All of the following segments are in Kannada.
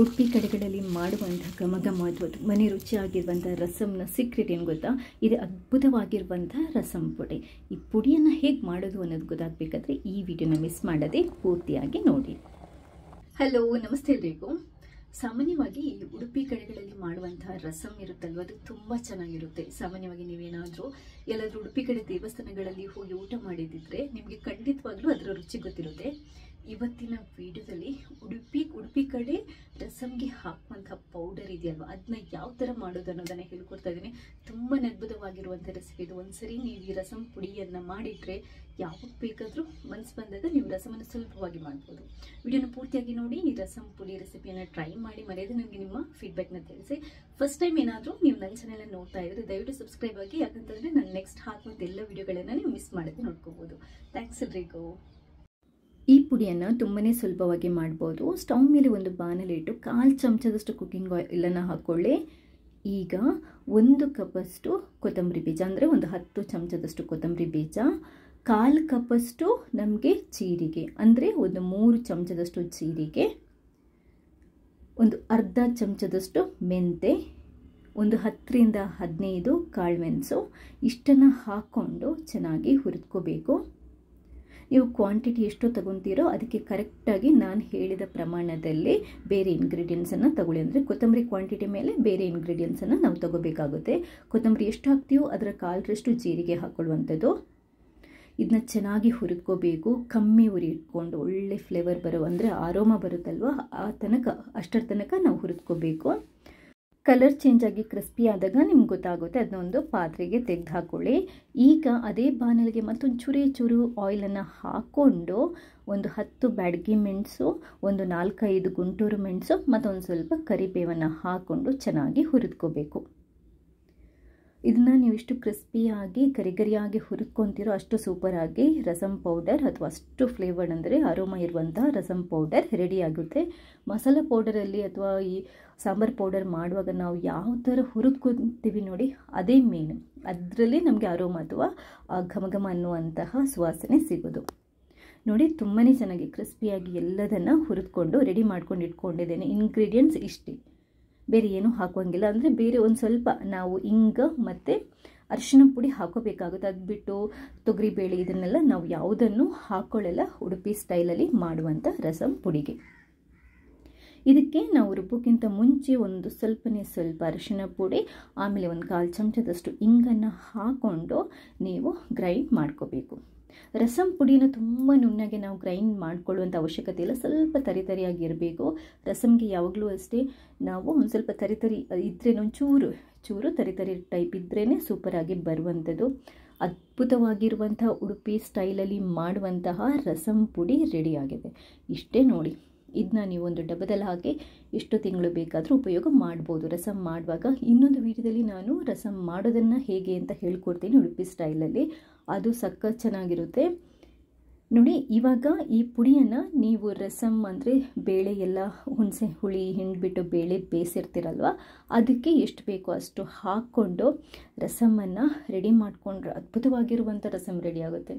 ಉಡುಪಿ ಕಡೆಗಳಲ್ಲಿ ಮಾಡುವಂಥ ಘಮಘಮವಾದ ಮನೆ ರುಚಿಯಾಗಿರುವಂಥ ರಸಮ್ನ ಸೀಕ್ರೆಟ್ ಏನು ಗೊತ್ತಾ? ಇದು ಅದ್ಭುತವಾಗಿರುವಂಥ ರಸಮ್ ಪುಡಿ. ಈ ಪುಡಿಯನ್ನು ಹೇಗೆ ಮಾಡೋದು ಅನ್ನೋದು ಗೊತ್ತಾಗಬೇಕಾದ್ರೆ ಈ ವಿಡಿಯೋನ ಮಿಸ್ ಮಾಡದೆ ಪೂರ್ತಿಯಾಗಿ ನೋಡಿ. ಹಲೋ, ನಮಸ್ತೆ ಎಲ್ರಿಗೂ. ಸಾಮಾನ್ಯವಾಗಿ ಉಡುಪಿ ಕಡೆಗಳಲ್ಲಿ ಮಾಡುವಂತಹ ರಸಮ್ ಇರುತ್ತಲ್ವ, ಅದು ತುಂಬ ಚೆನ್ನಾಗಿರುತ್ತೆ. ಸಾಮಾನ್ಯವಾಗಿ ನೀವೇನಾದರೂ ಎಲ್ಲಾದರೂ ಉಡುಪಿ ಕಡೆ ದೇವಸ್ಥಾನಗಳಲ್ಲಿ ಹೋಗಿ ಊಟ ಮಾಡಿದ್ದಿದ್ರೆ ನಿಮಗೆ ಖಂಡಿತವಾಗ್ಲೂ ಅದರ ರುಚಿ ಗೊತ್ತಿರುತ್ತೆ. ಇವತ್ತಿನ ವಿಡಿಯೋದಲ್ಲಿ ಉಡುಪಿ ಕಡೆ ರಸಮ್ಗೆ ಹಾಕುವಂಥ ಪೌಡರ್ ಇದೆಯಲ್ವ, ಅದನ್ನ ಯಾವ ಥರ ಮಾಡೋದು ಅನ್ನೋದನ್ನು ಹೇಳ್ಕೊಡ್ತಾ ಇದ್ದೀನಿ. ತುಂಬ ಅದ್ಭುತವಾಗಿರುವಂಥ ರೆಸಿಪಿ ಇದು. ಒಂದ್ಸರಿ ನೀವು ಈ ರಸಮ್ ಪುಡಿಯನ್ನು ಮಾಡಿದರೆ ಯಾವಾಗ ಬೇಕಾದರೂ ಮನಸ್ಸು ಬಂದಾಗ ನೀವು ರಸಮನ್ನು ಸುಲಭವಾಗಿ ಮಾಡ್ಬೋದು. ವಿಡಿಯೋನ ಪೂರ್ತಿಯಾಗಿ ನೋಡಿ. ಈ ರಸಮ್ ಪುಡಿ ರೆಸಿಪಿಯನ್ನು ಟ್ರೈ ಮಾಡಿ ಮರೆಯದೆ ನನಗೆ ನಿಮ್ಮ ಫೀಡ್ಬ್ಯಾಕ್ನ ತಿಳಿಸಿ. ಫಸ್ಟ್ ಟೈಮ್ ಏನಾದರೂ ನೀವು ನನ್ನ ಚಾನೆಲ್ ನೋಡ್ತಾ ಇದ್ರೆ ದಯವಿಟ್ಟು ಸಬ್ಸ್ಕ್ರೈಬ್ ಆಗಿ, ಯಾಕಂತಂದರೆ ನಾನು ನೆಕ್ಸ್ಟ್ ಹಾಕುವಂಥ ಎಲ್ಲ ವಿಡಿಯೋಗಳನ್ನು ನೀವು ಮಿಸ್ ಮಾಡದೆ ನೋಡ್ಕೋಬೋದು. ಥ್ಯಾಂಕ್ಸ್ ಎಲ್ರಿಗೂ. ಈ ಪುಡಿಯನ್ನು ತುಂಬಾ ಸುಲಭವಾಗಿ ಮಾಡ್ಬೋದು. ಸ್ಟವ್ ಮೇಲೆ ಒಂದು ಬಾಣಲೆ ಇಟ್ಟು 1/4 ಚಮಚದಷ್ಟು ಕುಕ್ಕಿಂಗ್ ಆಯಿಲನ್ನು ಹಾಕ್ಕೊಳ್ಳಿ. ಈಗ 1 ಕಪ್ಪಷ್ಟು ಕೊತ್ತಂಬರಿ ಬೀಜ, ಅಂದರೆ ಒಂದು 10 ಚಮಚದಷ್ಟು ಕೊತ್ತಂಬರಿ ಬೀಜ, 1/4 ಕಪ್ಪಷ್ಟು ನಮಗೆ ಜೀರಿಗೆ, ಅಂದರೆ ಒಂದು 3 ಚಮಚದಷ್ಟು ಜೀರಿಗೆ, ಒಂದು ಅರ್ಧ ಚಮಚದಷ್ಟು ಮೆಂತೆ, ಒಂದು 10 ರಿಂದ 15 ಕಾಳುಮೆಣಸು. ಇಷ್ಟನ್ನು ಹಾಕ್ಕೊಂಡು ಚೆನ್ನಾಗಿ ಹುರಿದ್ಕೋಬೇಕು. ನೀವು ಕ್ವಾಂಟಿಟಿ ಎಷ್ಟು ತಗೊತೀರೋ ಅದಕ್ಕೆ ಕರೆಕ್ಟಾಗಿ ನಾನು ಹೇಳಿದ ಪ್ರಮಾಣದಲ್ಲಿ ಬೇರೆ ಇಂಗ್ರೀಡಿಯೆಂಟ್ಸನ್ನು ತಗೊಳ್ಳಿ. ಅಂದರೆ ಕೊತ್ತಂಬರಿ ಕ್ವಾಂಟಿಟಿ ಮೇಲೆ ಬೇರೆ ಇಂಗ್ರೀಡಿಯೆಂಟ್ಸನ್ನು ನಾವು ತಗೋಬೇಕಾಗುತ್ತೆ. ಕೊತ್ತಂಬರಿ ಎಷ್ಟು ಹಾಕ್ತೀವೋ ಅದರ 1/4ರಷ್ಟು ಜೀರಿಗೆ ಹಾಕ್ಕೊಳ್ಳುವಂಥದ್ದು. ಇದನ್ನ ಚೆನ್ನಾಗಿ ಹುರಿದ್ಕೋಬೇಕು. ಕಮ್ಮಿ ಉರಿ ಇಟ್ಕೊಂಡು ಒಳ್ಳೆ ಫ್ಲೇವರ್ ಬರೋ, ಅಂದರೆ ಆರೋಮ ಬರುತ್ತಲ್ವ, ಅಷ್ಟರ ತನಕ ನಾವು ಹುರಿದ್ಕೋಬೇಕು. ಕಲರ್ ಚೇಂಜ್ ಆಗಿ ಕ್ರಿಸ್ಪಿ ಆದಾಗ ನಿಮ್ಗೆ ಗೊತ್ತಾಗುತ್ತೆ. ಅದನ್ನೊಂದು ಪಾತ್ರೆಗೆ ತೆಗೆದು ಹಾಕ್ಕೊಳ್ಳಿ. ಈಗ ಅದೇ ಬಾಣಲೆಗೆ ಮತ್ತೊಂದು ಚೂರು ಆಯಿಲನ್ನು ಹಾಕ್ಕೊಂಡು ಒಂದು 10 ಬ್ಯಾಡಗಿ ಮೆಣಸು, ಒಂದು 4-5 ಗುಂಟೂರು ಮೆಣಸು ಮತ್ತೊಂದು ಸ್ವಲ್ಪ ಕರಿಬೇವನ್ನು ಹಾಕ್ಕೊಂಡು ಚೆನ್ನಾಗಿ ಹುರಿದ್ಕೋಬೇಕು. ಇದನ್ನು ನೀವು ಇಷ್ಟು ಕ್ರಿಸ್ಪಿಯಾಗಿ ಗರಿಗರಿಯಾಗಿ ಹುರಿದ್ಕೊತೀರೋ ಅಷ್ಟು ಸೂಪರಾಗಿ ರಸಮ್ ಪೌಡರ್ ಅಥವಾ ಅಷ್ಟು ಫ್ಲೇವರ್ಡ್, ಅಂದರೆ ಅರೋಮ ಇರುವಂಥ ರಸಮ್ ಪೌಡರ್ ರೆಡಿ ಆಗುತ್ತೆ. ಮಸಾಲ ಪೌಡರಲ್ಲಿ ಅಥವಾ ಈ ಸಾಂಬಾರು ಪೌಡರ್ ಮಾಡುವಾಗ ನಾವು ಯಾವ ಥರ ಹುರಿದ್ಕೊತೀವಿ ನೋಡಿ, ಅದೇ ಮೇನ್. ಅದರಲ್ಲಿ ನಮಗೆ ಅರೋಮ ಅಥವಾ ಘಮಘಮ ಅನ್ನುವಂತಹ ಸುವಾಸನೆ ಸಿಗೋದು. ನೋಡಿ, ತುಂಬಾ ಚೆನ್ನಾಗಿ ಕ್ರಿಸ್ಪಿಯಾಗಿ ಎಲ್ಲದನ್ನು ಹುರಿದ್ಕೊಂಡು ರೆಡಿ ಮಾಡ್ಕೊಂಡು ಇಟ್ಕೊಂಡಿದ್ದೇನೆ. ಇಂಗ್ರೀಡಿಯೆಂಟ್ಸ್ ಇಷ್ಟೇ, ಬೇರೆ ಏನೂ ಹಾಕುವಂಗಿಲ್ಲ. ಅಂದರೆ ಬೇರೆ ಒಂದು ಸ್ವಲ್ಪ ನಾವು ಇಂಗು ಮತ್ತು ಅರಿಶಿನ ಪುಡಿ ಹಾಕೋಬೇಕಾಗುತ್ತೆ. ಅದು ಬಿಟ್ಟು ತೊಗರಿಬೇಳೆ ಇದನ್ನೆಲ್ಲ ನಾವು ಯಾವುದನ್ನು ಹಾಕ್ಕೊಳ್ಳಲ್ಲ ಉಡುಪಿ ಸ್ಟೈಲಲ್ಲಿ ಮಾಡುವಂಥ ರಸಮ್ ಪುಡಿಗೆ. ಇದಕ್ಕೆ ನಾವು ರುಬ್ಬೋಕ್ಕಿಂತ ಮುಂಚೆ ಒಂದು ಸ್ವಲ್ಪ ಅರಿಶಿನ ಪುಡಿ, ಆಮೇಲೆ ಒಂದು 1/4 ಚಮಚದಷ್ಟು ಇಂಗನ್ನು ಹಾಕ್ಕೊಂಡು ನೀವು ಗ್ರೈಂಡ್ ಮಾಡ್ಕೋಬೇಕು. ರಸಮ್ ಪುಡಿನ ತುಂಬ ನುಣ್ಣಗೆ ನಾವು ಗ್ರೈಂಡ್ ಮಾಡ್ಕೊಳ್ಳುವಂಥ ಅವಶ್ಯಕತೆ ಇಲ್ಲ. ಸ್ವಲ್ಪ ತರಿಯಾಗಿರಬೇಕು. ರಸಮ್ಗೆ ಯಾವಾಗಲೂ ಅಷ್ಟೇ ನಾವು ಒಂದು ಸ್ವಲ್ಪ ತರಿ ಇದ್ರೇ, ಚೂರು ತರಿ ಟೈಪ್ ಇದ್ರೇ ಸೂಪರಾಗಿ ಬರುವಂಥದ್ದು. ಅದ್ಭುತವಾಗಿರುವಂಥ ಉಡುಪಿ ಸ್ಟೈಲಲ್ಲಿ ಮಾಡುವಂತಹ ರಸಮ್ ಪುಡಿ ರೆಡಿಯಾಗಿದೆ. ಇಷ್ಟೇ ನೋಡಿ. ಇದನ್ನ ನೀವು ಒಂದು ಡಬ್ಬದಲ್ಲಿ ಹಾಕಿ ಎಷ್ಟು ತಿಂಗಳು ಬೇಕಾದರೂ ಉಪಯೋಗ ಮಾಡ್ಬೋದು ರಸಮ್ ಮಾಡುವಾಗ. ಇನ್ನೊಂದು ವಿಡಿಯೋದಲ್ಲಿ ನಾನು ರಸಮ್ ಮಾಡೋದನ್ನು ಹೇಗೆ ಅಂತ ಹೇಳ್ಕೊಡ್ತೀನಿ ಉಡುಪಿ ಸ್ಟೈಲಲ್ಲಿ. ಅದು ಸಖತ್ ಚೆನ್ನಾಗಿರುತ್ತೆ ನೋಡಿ. ಇವಾಗ ಈ ಪುಡಿಯನ್ನು ನೀವು ರಸಮ್, ಅಂದರೆ ಬೇಳೆ ಎಲ್ಲ ಹುಣಸೆ ಹುಳಿ ಹಿಂಡ್ಬಿಟ್ಟು ಬೇಳೆ ಬೇಯಿಸಿರ್ತೀರಲ್ವ, ಅದಕ್ಕೆ ಎಷ್ಟು ಬೇಕೋ ಅಷ್ಟು ಹಾಕ್ಕೊಂಡು ರಸಮನ್ನು ರೆಡಿ ಮಾಡಿಕೊಂಡ್ರೆ ಅದ್ಭುತವಾಗಿರುವಂಥ ರಸಮ್ ರೆಡಿ ಆಗುತ್ತೆ.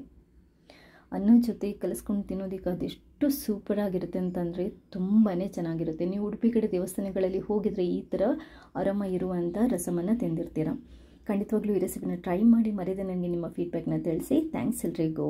ಅನ್ನದ ಜೊತೆ ಕಲಿಸ್ಕೊಂಡು ತಿನ್ನೋದಕ್ಕೆ ಅದೆಷ್ಟು ಸೂಪರಾಗಿರುತ್ತೆ ಅಂತಂದರೆ ತುಂಬಾ ಚೆನ್ನಾಗಿರುತ್ತೆ. ನೀವು ಉಡುಪಿ ಕಡೆ ದೇವಸ್ಥಾನಗಳಲ್ಲಿ ಹೋಗಿದರೆ ಈ ಥರ ಅರೋಮ ಇರುವಂಥ ರಸಮನ್ನು ತಿಂದಿರ್ತೀರ. ಖಂಡಿತವಾಗ್ಲೂ ಈ ರೆಸಿಪಿನ ಟ್ರೈ ಮಾಡಿ ಮರೆಯದೆ ನನಗೆ ನಿಮ್ಮ ಫೀಡ್ಬ್ಯಾಕ್ನ ತಿಳಿಸಿ. ಥ್ಯಾಂಕ್ಸ್ ಎಲ್ರಿಗೂ.